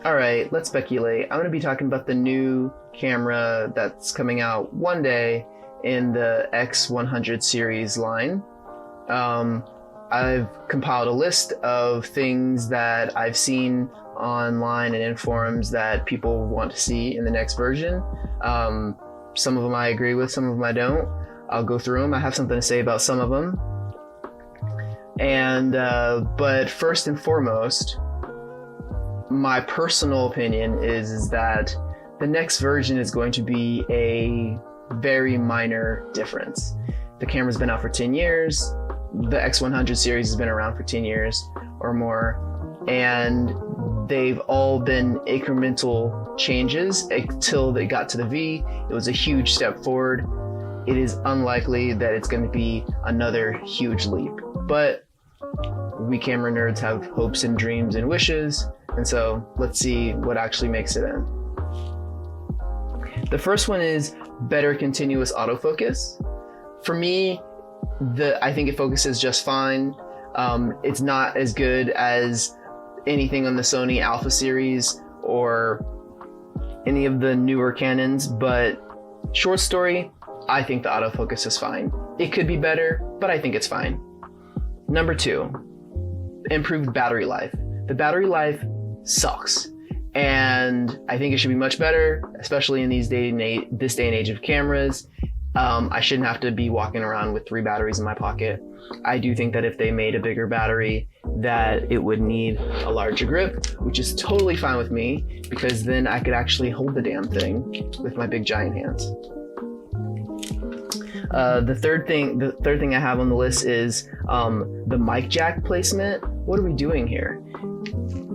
All right, let's speculate. I'm going to be talking about the new camera that's coming out one day in the X100 series line. I've compiled a list of things that I've seen online and in forums that people want to see in the next version. Some of them I agree with, some of them I don't. I'll go through them. I have something to say about some of them. And but first and foremost, my personal opinion is that the next version is going to be a very minor difference. The camera's been out for 10 years. The X100 series has been around for 10 years or more, and they've all been incremental changes until they got to the V. It was a huge step forward. It is unlikely that it's going to be another huge leap, but we camera nerds have hopes and dreams and wishes, and so let's see what actually makes it in. The first one is better continuous autofocus. For me, I think it focuses just fine. It's not as good as anything on the Sony Alpha series or any of the newer Canons, but short story, I think the autofocus is fine. It could be better, but I think it's fine. Number 2, improved battery life. The battery life sucks, and I think it should be much better, especially in this day and age of cameras. I shouldn't have to be walking around with 3 batteries in my pocket. I do think that if they made a bigger battery, that it would need a larger grip, which is totally fine with me, because then I could actually hold the damn thing with my big giant hands. The third thing I have on the list is the mic jack placement. What are we doing here?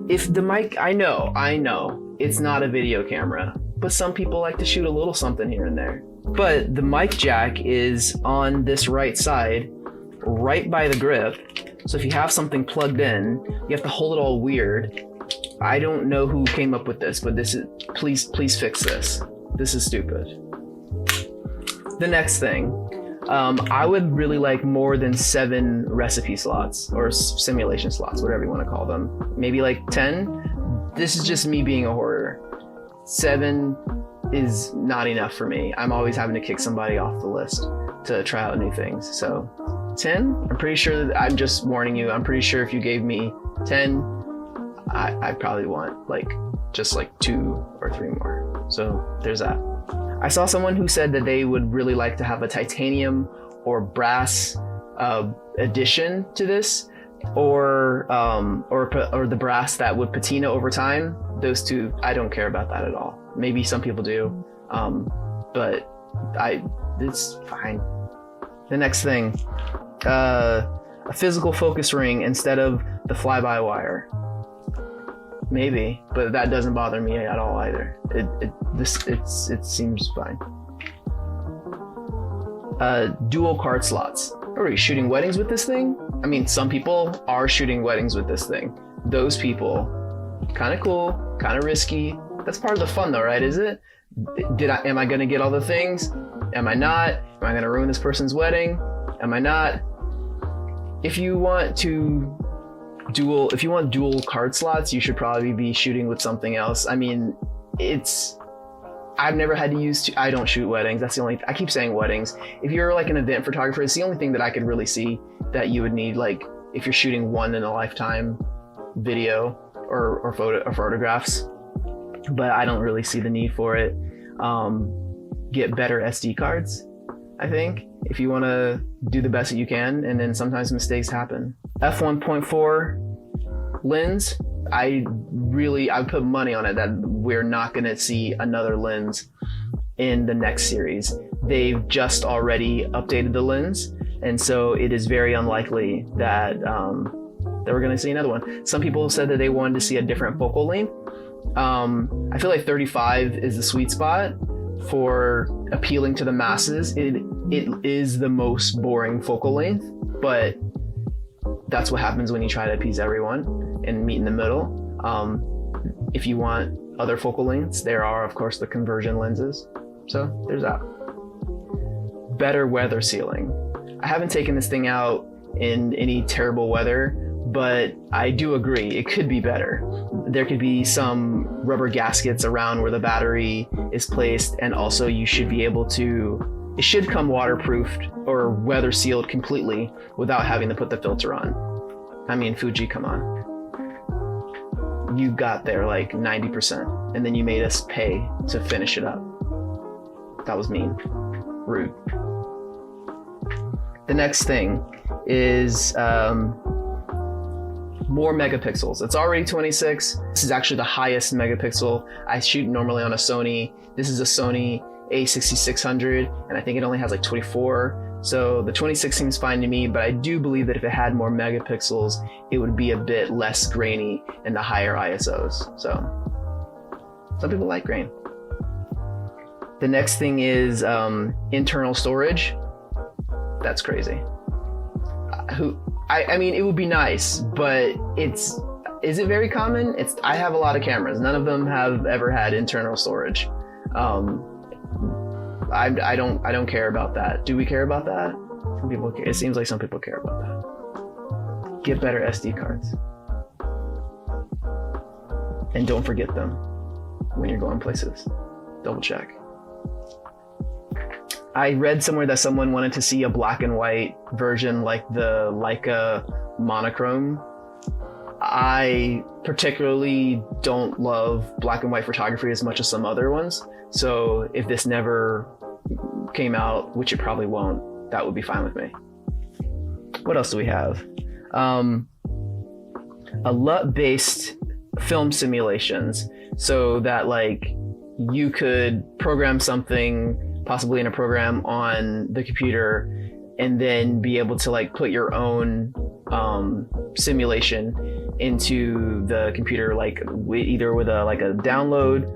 If the mic, I know, it's not a video camera, but some people like to shoot a little something here and there. But the mic jack is on this right side, right by the grip. So if you have something plugged in, you have to hold it all weird. I don't know who came up with this, but please fix this. This is stupid. The next thing, I would really like more than 7 recipe slots or simulation slots, whatever you want to call them. Maybe like 10. This is just me being a hoarder. 7 is not enough for me. I'm always having to kick somebody off the list to try out new things. So 10, I'm pretty sure that, I'm just warning you, I'm pretty sure if you gave me 10, I'd probably want just 2 or 3 more. So there's that. I saw someone who said that they would really like to have a titanium or brass addition to this, or the brass that would patina over time. Those two, I don't care about that at all. Maybe some people do, but it's fine. The next thing, a physical focus ring instead of the fly-by-wire. Maybe, but that doesn't bother me at all either. It seems fine. Dual card slots. Are we shooting weddings with this thing? I mean, some people are shooting weddings with this thing. Those people, kind of cool, kind of risky. That's part of the fun though, right? Is it? Am I gonna get all the things? Am I not? Am I gonna ruin this person's wedding? Am I not? If you want dual card slots, you should probably be shooting with something else. I mean, I've never had to use, I don't shoot weddings. That's the only, I keep saying weddings. If you're like an event photographer, it's the only thing that I could really see that you would need, like if you're shooting one in a lifetime video or photographs, but I don't really see the need for it. Get better SD cards, I think, if you want to do the best that you can, and then sometimes mistakes happen. f1.4 lens, I put money on it that we're not going to see another lens in the next series. They've just already updated the lens, and so it is very unlikely that we're going to see another one. Some people said that they wanted to see a different focal length. I feel like 35 is the sweet spot for appealing to the masses. It is the most boring focal length, but that's what happens when you try to appease everyone and meet in the middle. If you want other focal lengths, there are of course the conversion lenses. So there's that. Better weather sealing. I haven't taken this thing out in any terrible weather, but I do agree it could be better. There could be some rubber gaskets around where the battery is placed, and also you should be able to, it should come waterproofed or weather sealed completely without having to put the filter on. I mean, Fuji, come on. You got there like 90%, and then you made us pay to finish it up. That was mean. Rude. The next thing is more megapixels. It's already 26. This is actually the highest megapixel. I shoot normally on a Sony. This is a Sony a6600, and I think it only has like 24. So the 26 seems fine to me, but I do believe that if it had more megapixels, it would be a bit less grainy in the higher ISOs. So some people like grain. The next thing is internal storage. That's crazy. I mean, it would be nice, but is it very common? I have a lot of cameras. None of them have ever had internal storage. I don't care about that. Do we care about that? Some people care. It seems like some people care about that. Get better SD cards. And don't forget them when you're going places. Double check. I read somewhere that someone wanted to see a black and white version like the Leica monochrome. I particularly don't love black and white photography as much as some other ones. So if this never came out, which it probably won't, that would be fine with me. What else do we have? A LUT-based film simulations, so that like you could program something possibly in a program on the computer and then be able to like put your own simulation into the computer, like either with a download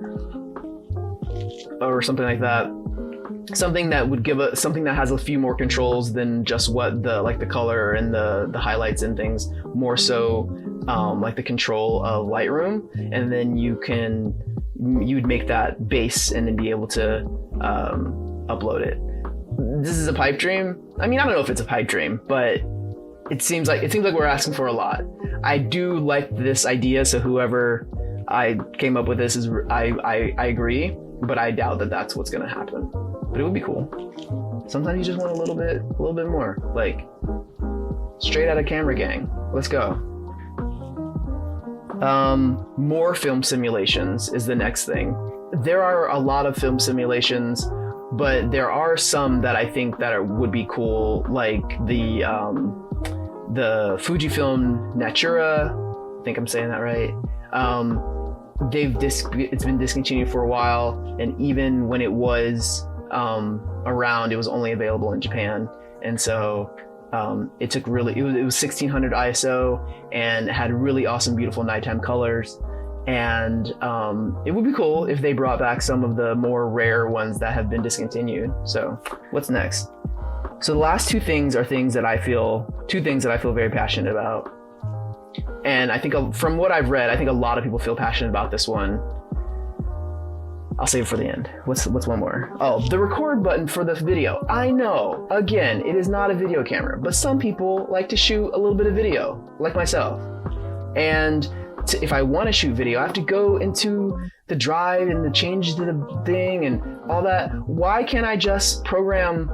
or something like that. Something that would give something that has a few more controls than just what the color and the highlights and things, more so like the control of Lightroom, and then you'd make that base and then be able to upload it. This is a pipe dream. I mean, I don't know if it's a pipe dream, but it seems like we're asking for a lot. I do like this idea, so whoever I came up with this is I agree, but I doubt that that's what's gonna happen. But it would be cool. Sometimes you just want a little bit more, like straight out of Camera Gang. Let's go. More film simulations is the next thing. There are a lot of film simulations, but there are some that I think that would be cool, like the Fujifilm Natura. I think I'm saying that right. It's been discontinued for a while, and even when it was around, it was only available in Japan, and so it was 1600 ISO and it had really awesome, beautiful nighttime colors. And it would be cool if they brought back some of the more rare ones that have been discontinued. So what's next? So the last two things are two things that I feel very passionate about. And I think from what I've read, I think a lot of people feel passionate about this one. I'll save it for the end. What's one more? Oh, the record button for the video. I know, again, it is not a video camera, but some people like to shoot a little bit of video, like myself. And if I want to shoot video, I have to go into the drive and the change to the thing and all that. Why can't I just program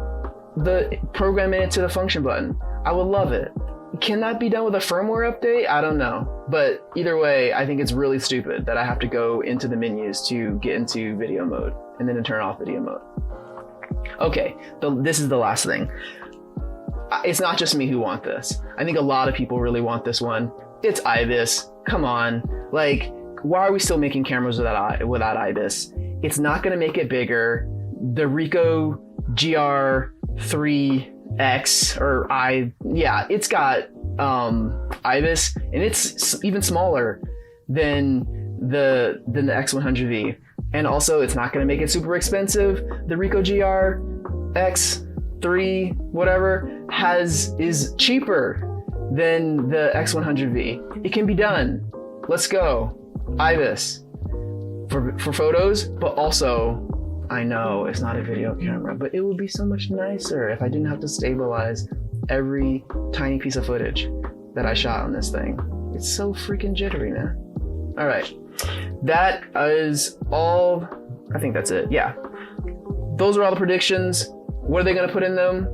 it to the function button? I would love it. Can that be done with a firmware update? I don't know. But either way, I think it's really stupid that I have to go into the menus to get into video mode and then to turn off video mode. Okay, this is the last thing. It's not just me who want this. I think a lot of people really want this one. It's IBIS. Come on. Like, why are we still making cameras without IBIS? It's not going to make it bigger. The Ricoh GR3X it's got IBIS, and it's even smaller than the X100v. And also, it's not going to make it super expensive. The Ricoh GR3 whatever is cheaper than the X100v. It can be done. Let's go. IBIS for photos, but also, I know it's not a video camera, but it would be so much nicer if I didn't have to stabilize every tiny piece of footage. that I shot on this thing. It's so freaking jittery, man. All right, that is all. I think that's it. Yeah, those are all the predictions. What are they gonna put in them?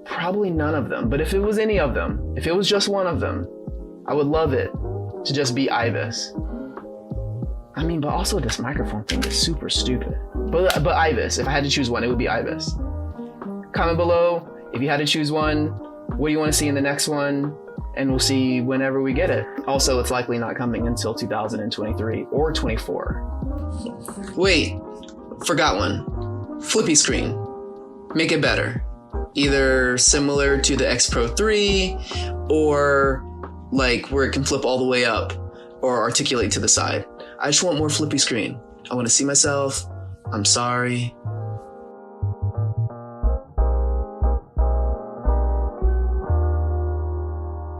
Probably none of them. But if it was any of them, if it was just one of them, I would love it to just be IBIS. I mean, but also this microphone thing is super stupid. But IBIS, if I had to choose one, it would be IBIS. Comment below if you had to choose one. What do you want to see in the next one? And we'll see whenever we get it. Also, it's likely not coming until 2023 or 24. Wait, forgot one. Flippy screen. Make it better. Either similar to the X Pro 3 or like where it can flip all the way up or articulate to the side. I just want more flippy screen. I want to see myself. I'm sorry.